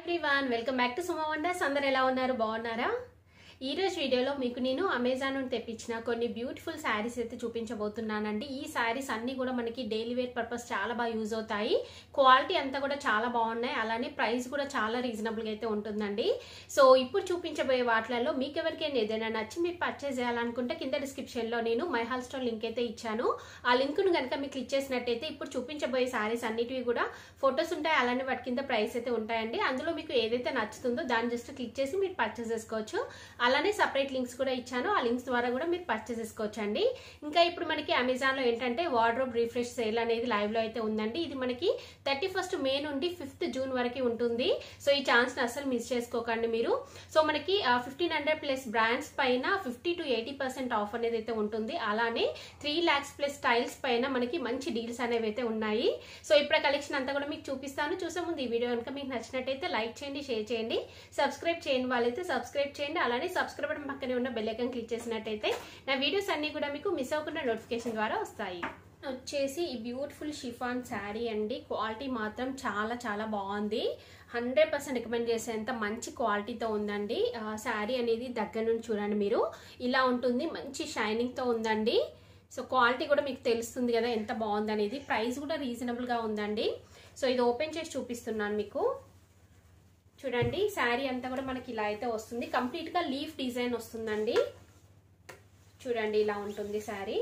Everyone welcome back to Suma wonders. అందరు ఎలా ఉన్నారు? బాగున్నారా? ఈ రోజు వీడియోలో మీకు నేను అమెజాన్ నుండి తెప్పించిన కొన్ని బ్యూటిఫుల్ శారీస్ అయితే చూపించబోతున్నానండి. ఈ శారీస్ అన్ని కూడా మనకి డైలీ వేర్ పర్పస్ చాలా బాగా యూజ్ అవుతాయి. క్వాలిటీ అంతా కూడా చాలా బాగున్నాయి, అలానే ప్రైస్ కూడా చాలా రీజనబుల్ గా అయితే ఉంటుందండి. సో ఇప్పుడు చూపించబోయే వాటిలలో మీకు ఎవరికైనా ఏదైనా నచ్చి మీరు పర్చేస్ చేయాలనుకుంటే కింద డిస్క్రిప్షన్ లో నేను మై హాల్ స్టోర్ లింక్ అయితే ఇచ్చాను. ఆ లింక్ ను కనుక మీకు క్లిక్ చేసినట్టయితే ఇప్పుడు చూపించబోయే శారీస్ అన్నిటివి కూడా ఫొటోస్ ఉంటాయి, అలానే వాటి కింద ప్రైస్ అయితే ఉంటాయండి. అందులో మీకు ఏదైతే నచ్చుతుందో దాన్ని జస్ట్ క్లిక్ చేసి మీరు పర్చేస్ చేసుకోవచ్చు. అలానే సపరేట్ లింక్స్ కూడా ఇచ్చాను, ఆ లింక్స్ ద్వారా కూడా మీరు పర్చేస్ చేసుకోవచ్చు అండి. ఇంకా ఇప్పుడు మనకి అమెజాన్ లో ఏంటంటే వార్డ్రోబ్ రిఫ్రెష్ సేల్ అనేది లైవ్ లో అయితే ఉందండి. ఇది మనకి 31 మే నుండి 5 జూన్ వరకు ఉంటుంది. సో ఈ ఛాన్స్ ని అసలు మిస్ చేసుకోకండి మీరు. సో మనకి 1500 ప్లస్ బ్రాండ్స్ పైన 50 to 80% ఆఫ్ అనేది అయితే ఉంటుంది. అలానే 3 lakhs ప్లస్ స్టైల్స్ పైన మనకి మంచి డీల్స్ అనేవి అయితే ఉన్నాయి. సో ఇప్పుడు కలెక్షన్ అంతా కూడా మీకు చూపిస్తాను. చూసే ముందు ఈ వీడియో కనుక మీకు నచ్చినట్టయితే లైక్ చేయండి, షేర్ చేయండి, సబ్స్క్రైబ్ చేయండి వాళ్ళైతే సబ్స్క్రైబ్ చేయండి. అలానే సబ్స్క్రైబ్ బటన్ పక్కనే ఉన్న బెల్ ఐకాన్ క్లిక్ చేసినట్టయితే నా వీడియోస్ అన్ని కూడా మీకు మిస్ అవ్వకుండా నోటిఫికేషన్ ద్వారా వస్తాయి. వచ్చేసి ఈ బ్యూటిఫుల్ షిఫాన్ శారీ అండి. క్వాలిటీ మాత్రం చాలా చాలా బాగుంది. 100% రికమెండ్ చేసేంత మంచి క్వాలిటీతో ఉందండి. శారీ అనేది దగ్గర నుంచి చూడండి మీరు, ఇలా ఉంటుంది, మంచి షైనింగ్ తో ఉందండి. సో క్వాలిటీ కూడా మీకు తెలుస్తుంది కదా ఎంత బాగుంది అనేది. ప్రైస్ కూడా రీజనబుల్ గా ఉందండి. సో ఇది ఓపెన్ చేసి చూపిస్తున్నాను మీకు. చూడండి శారీ అంతా కూడా మనకి ఇలా అయితే వస్తుంది. కంప్లీట్ గా లీఫ్ డిజైన్ వస్తుందండి. చూడండి ఇలా ఉంటుంది శారీ.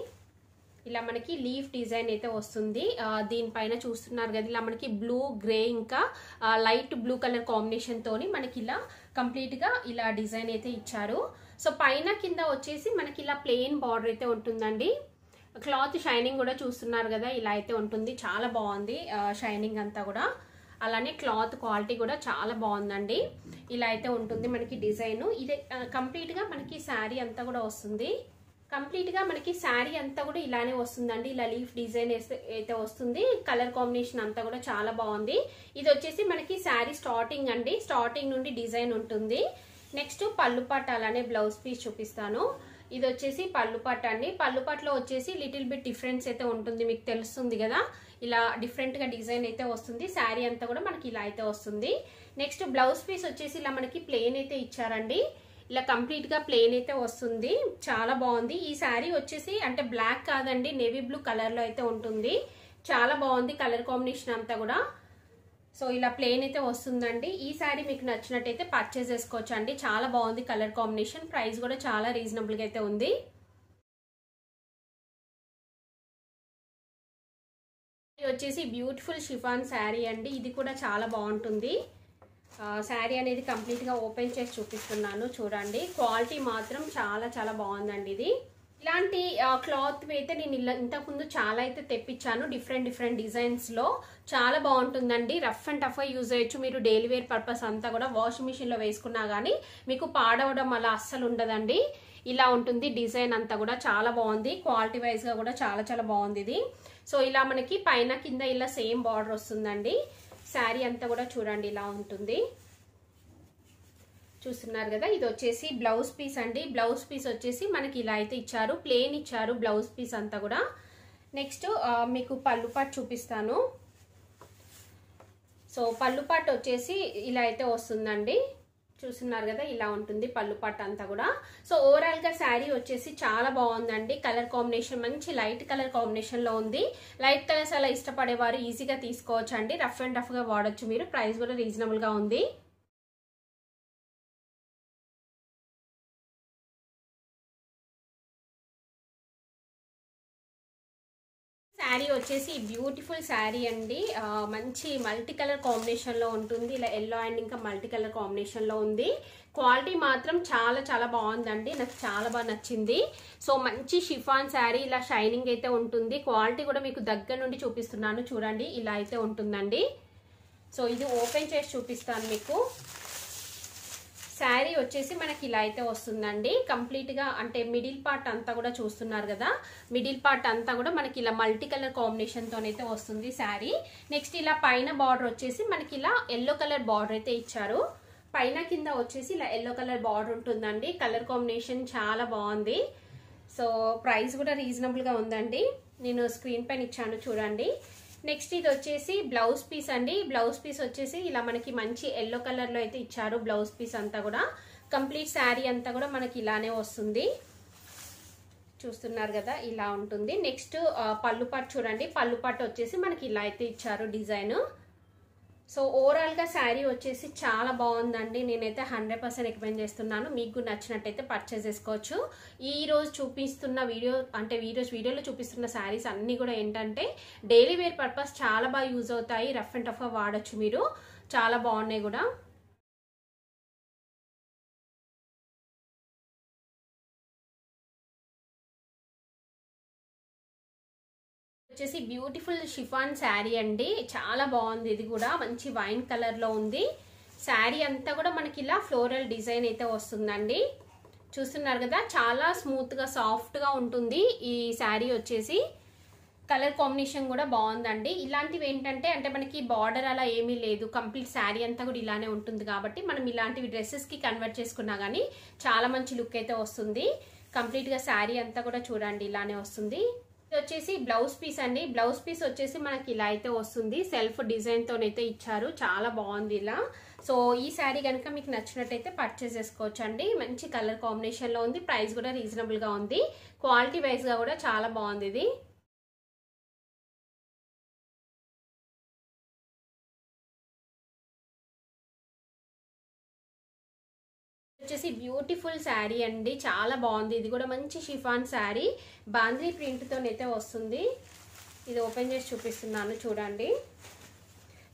ఇలా మనకి లీఫ్ డిజైన్ అయితే వస్తుంది. దీనిపైన చూస్తున్నారు కదా, ఇలా మనకి బ్లూ, గ్రే ఇంకా లైట్ బ్లూ కలర్ కాంబినేషన్ తోని మనకి ఇలా కంప్లీట్ గా ఇలా డిజైన్ అయితే ఇచ్చారు. సో పైన కింద వచ్చేసి మనకి ఇలా ప్లెయిన్ బార్డర్ అయితే ఉంటుందండి. క్లాత్ షైనింగ్ కూడా చూస్తున్నారు కదా, ఇలా అయితే ఉంటుంది. చాలా బాగుంది షైనింగ్ అంతా కూడా. అలానే క్లాత్ క్వాలిటీ కూడా చాలా బాగుందండి. ఇలా అయితే ఉంటుంది మనకి డిజైన్. ఇదే కంప్లీట్ గా మనకి శారీ అంతా కూడా వస్తుంది. కంప్లీట్ గా మనకి శారీ అంతా కూడా ఇలానే వస్తుందండి. ఇలా లీఫ్ డిజైన్ అయితే వస్తుంది. కలర్ కాంబినేషన్ అంతా కూడా చాలా బాగుంది. ఇది వచ్చేసి మనకి శారీ స్టార్టింగ్ అండి. స్టార్టింగ్ నుండి డిజైన్ ఉంటుంది. నెక్స్ట్ పళ్ళు పాట, అలానే బ్లౌజ్ పీస్ చూపిస్తాను. ఇది వచ్చేసి పళ్ళు పాట అండి. పళ్ళు పాటలో వచ్చేసి లిటిల్ బిట్ డిఫరెన్స్ అయితే ఉంటుంది, మీకు తెలుస్తుంది కదా. ఇలా డిఫరెంట్ గా డిజైన్ అయితే వస్తుంది. శారీ అంతా కూడా మనకి ఇలా అయితే వస్తుంది. నెక్స్ట్ బ్లౌజ్ పీస్ వచ్చేసి ఇలా మనకి ప్లెయిన్ అయితే ఇచ్చారండి. ఇలా కంప్లీట్ గా ప్లెయిన్ అయితే వస్తుంది. చాలా బాగుంది. ఈ శారీ వచ్చేసి అంటే బ్లాక్ కాదండి, నేవీ బ్లూ కలర్ లో అయితే ఉంటుంది. చాలా బాగుంది కలర్ కాంబినేషన్ అంతా కూడా. సో ఇలా ప్లెయిన్ అయితే వస్తుందండి. ఈ శారీ మీకు నచ్చినట్టయితే పర్చేస్ చేసుకోవచ్చు అండి. చాలా బాగుంది కలర్ కాంబినేషన్. ప్రైస్ కూడా చాలా రీజనబుల్ గా అయితే ఉంది. ఇది వచ్చేసి బ్యూటిఫుల్ షిఫాన్ శారీ అండి. ఇది కూడా చాలా బాగుంటుంది. శారీ అనేది కంప్లీట్ గా ఓపెన్ చేసి చూపిస్తున్నాను. చూడండి క్వాలిటీ మాత్రం చాలా చాలా బాగుందండి. ఇది ఇలాంటి క్లాత్ అయితే నేను ఇంతకుముందు చాలా అయితే తెప్పించాను, డిఫరెంట్ డిజైన్స్ లో. చాలా బాగుంటుందండి. రఫ్ అండ్ టఫ్ గా యూజ్ చేయొచ్చు మీరు. డైలీ వేర్ పర్పస్ అంతా కూడా వాషింగ్ మిషన్ లో వేసుకున్నా గానీ మీకు పాడవడం అలా అస్సలు ఉండదండి. ఇలా ఉంటుంది డిజైన్ అంతా కూడా. చాలా బాగుంది. క్వాలిటీ వైజ్ గా కూడా చాలా చాలా బాగుంది ఇది. సో ఇలా మనకి పైన కింద ఇలా సేమ్ బార్డర్ వస్తుందండి. శారీ అంతా కూడా చూడండి ఇలా ఉంటుంది. చూస్తున్నారు కదా, ఇది వచ్చేసి బ్లౌజ్ పీస్ అండి. బ్లౌజ్ పీస్ వచ్చేసి మనకి ఇలా అయితే ఇచ్చారు, ప్లెయిన్ ఇచ్చారు బ్లౌజ్ పీస్ అంతా కూడా. నెక్స్ట్ మీకు పళ్ళు పాటు చూపిస్తాను. సో పళ్ళు పాటు వచ్చేసి ఇలా అయితే వస్తుందండి. చూస్తున్నారు కదా, ఇలా ఉంటుంది పళ్ళు పాటు అంతా కూడా. సో ఓవరాల్ గా శారీ వచ్చేసి చాలా బాగుందండి. కలర్ కాంబినేషన్ మంచి లైట్ కలర్ కాంబినేషన్ లో ఉంది. లైట్ కలర్స్ అలా ఇష్టపడేవారు ఈజీగా తీసుకోవచ్చు అండి. రఫ్ అండ్ టఫ్ గా వాడచ్చు మీరు. ప్రైస్ కూడా రీజనబుల్ గా ఉంది. శారీ వచ్చేసి బ్యూటిఫుల్ శారీ అండి. మంచి మల్టీ కలర్ కాంబినేషన్ లో ఉంటుంది. ఇలా ఎల్లో అండ్ ఇంకా మల్టీ కలర్ కాంబినేషన్ లో ఉంది. క్వాలిటీ మాత్రం చాలా చాలా బాగుందండి. నాకు చాలా బాగా నచ్చింది. సో మంచి షిఫాన్ శారీ, ఇలా షైనింగ్ అయితే ఉంటుంది. క్వాలిటీ కూడా మీకు దగ్గర నుండి చూపిస్తున్నాను. చూడండి ఇలా అయితే ఉంటుందండి. సో ఇది ఓపెన్ చేసి చూపిస్తాను మీకు. శారీ వచ్చేసి మనకి ఇలా అయితే వస్తుందండి. కంప్లీట్ గా అంటే మిడిల్ పార్ట్ అంతా కూడా చూస్తున్నారు కదా, మిడిల్ పార్ట్ అంతా కూడా మనకి ఇలా మల్టీ కలర్ కాంబినేషన్ తోనైతే వస్తుంది శారీ. నెక్స్ట్ ఇలా పైన బార్డర్ వచ్చేసి మనకి ఇలా ఎల్లో కలర్ బార్డర్ అయితే ఇచ్చారు. పైన కింద వచ్చేసి ఇలా ఎల్లో కలర్ బార్డర్ ఉంటుందండి. కలర్ కాంబినేషన్ చాలా బాగుంది. సో ప్రైస్ కూడా రీజనబుల్ గా ఉందండి. నేను స్క్రీన్ పైన ఇచ్చాను చూడండి. నెక్స్ట్ ఇది వచ్చేసి బ్లౌజ్ పీస్ అండి. బ్లౌజ్ పీస్ వచ్చేసి ఇలా మనకి మంచి ఎల్లో కలర్ లో అయితే ఇచ్చారు. బ్లౌజ్ పీస్ అంతా కూడా కంప్లీట్ శారీ అంతా కూడా మనకి ఇలానే వస్తుంది. చూస్తున్నారు కదా, ఇలా ఉంటుంది. నెక్స్ట్ పళ్ళు పట్టు చూడండి. పళ్ళు పట్టు వచ్చేసి మనకి ఇలా అయితే ఇచ్చారు డిజైన్. సో ఓవరాల్ గా శారీ వచ్చేసి చాలా బాగుందండి. నేనైతే 100% రికమెండ్ చేస్తున్నాను. మీకు నచ్చినట్టయితే పర్చేస్ చేసుకోవచ్చు. ఈ రోజు చూపిస్తున్న వీడియోలో చూపిస్తున్న శారీస్ అన్ని కూడా ఏంటంటే డైలీ వేర్ పర్పస్ చాలా బాగా యూజ్ అవుతాయి. రఫ్ అండ్ టఫ్ గా వాడచ్చు మీరు. చాలా బాగున్నాయి కూడా. వచ్చేసి బ్యూటిఫుల్ షిఫాన్ శారీ అండి. చాలా బాగుంది. ఇది కూడా మంచి వైన్ కలర్ లో ఉంది. శారీ అంతా కూడా మనకి ఇలా ఫ్లోరల్ డిజైన్ అయితే వస్తుందండి. చూస్తున్నారు కదా, చాలా స్మూత్ గా సాఫ్ట్ గా ఉంటుంది ఈ శారీ వచ్చేసి. కలర్ కాంబినేషన్ కూడా బాగుందండి. ఇలాంటివి ఏంటంటే మనకి బార్డర్ అలా ఏమీ లేదు. కంప్లీట్ శారీ అంతా కూడా ఇలానే ఉంటుంది కాబట్టి మనం ఇలాంటివి డ్రెస్సెస్ కి కన్వర్ట్ చేసుకున్నా గానీ చాలా మంచి లుక్ అయితే వస్తుంది. కంప్లీట్ గా శారీ అంతా కూడా చూడండి ఇలానే వస్తుంది. ఇది వచ్చేసి బ్లౌజ్ పీస్ అండి. బ్లౌజ్ పీస్ వచ్చేసి మనకి ఇలా అయితే వస్తుంది. సెల్ఫ్ డిజైన్ తోనైతే ఇచ్చారు. చాలా బాగుంది ఇలా. సో ఈ శారీ కనుక మీకు నచ్చినట్టయితే పర్చేస్ చేసుకోవచ్చు అండి. మంచి కలర్ కాంబినేషన్ లో ఉంది. ప్రైస్ కూడా రీజనబుల్ గా ఉంది. క్వాలిటీ వైజ్ గా కూడా చాలా బాగుంది ఇది. వచ్చేసి బ్యూటిఫుల్ శారీ అండి. చాలా బాగుంది. ఇది కూడా మంచి షిఫాన్ శారీ. బాంద్రీ ప్రింట్ తోనైతే వస్తుంది. ఇది ఓపెన్ చేసి చూపిస్తున్నాను చూడండి.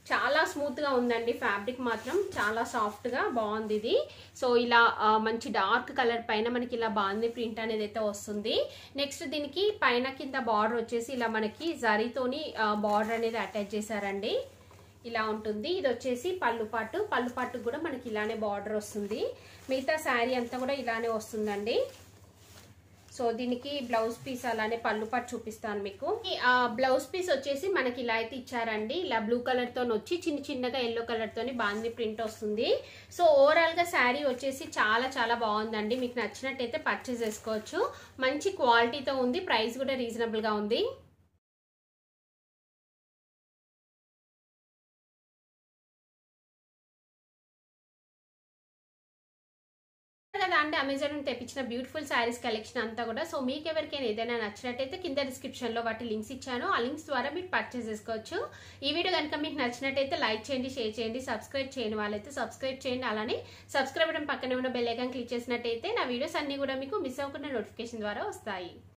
చాలా స్మూత్ గా ఉందండి. ఫ్యాబ్రిక్ మాత్రం చాలా సాఫ్ట్ గా బాగుంది ఇది. సో ఇలా మంచి డార్క్ కలర్ పైన మనకి ఇలా బాంద్రీ ప్రింట్ అనేది అయితే వస్తుంది. నెక్స్ట్ దీనికి పైన కింద బార్డర్ వచ్చేసి ఇలా మనకి జరీతోని బార్డర్ అనేది అటాచ్ చేశారండి. ఇలా ఉంటుంది. ఇది వచ్చేసి పళ్ళు పాటు కూడా మనకి ఇలానే బార్డర్ వస్తుంది. మిగతా శారీ అంతా కూడా ఇలానే వస్తుందండి. సో దీనికి బ్లౌజ్ పీస్ అలానే పళ్ళు పాటు చూపిస్తాను మీకు. బ్లౌజ్ పీస్ వచ్చేసి మనకి ఇలా అయితే ఇచ్చారండి. ఇలా బ్లూ కలర్ తో వచ్చి చిన్నగా ఎల్లో కలర్ తోని బాందీ ప్రింట్ వస్తుంది. సో ఓవరాల్ గా శారీ వచ్చేసి చాలా బాగుందండి. మీకు నచ్చినట్టయితే పర్చేస్ చేసుకోవచ్చు. మంచి క్వాలిటీతో ఉంది. ప్రైస్ కూడా రీజనబుల్ గా ఉంది. కదా అండి, అమెజాన్ నుంచి తెప్పించిన బ్యూటిఫుల్ శారీస్ కలెక్షన్ అంతా కూడా. సో మీకు ఎవరికైనా ఏదైనా నచ్చినట్టయితే కింద డిస్క్రిప్షన్ లో వాటి లింక్స్ ఇచ్చాను. ఆ లింక్స్ ద్వారా మీరు పర్చేస్ చేసుకోవచ్చు. ఈ వీడియో కనుక మీకు నచ్చినట్టయితే లైక్ చేయండి, షేర్ చేయండి, సబ్స్క్రైబ్ చేయని వాళ్ళైతే సబ్స్క్రైబ్ చేయండి. అలానే సబ్స్క్రైబ్ బటన్ పక్కనే ఉన్న బెల్ ఐకాన్ క్లిక్ చేసినట్టయితే నా వీడియోస్ అన్ని కూడా మీకు మిస్ అవ్వకుండా నోటిఫికేషన్ ద్వారా వస్తాయి.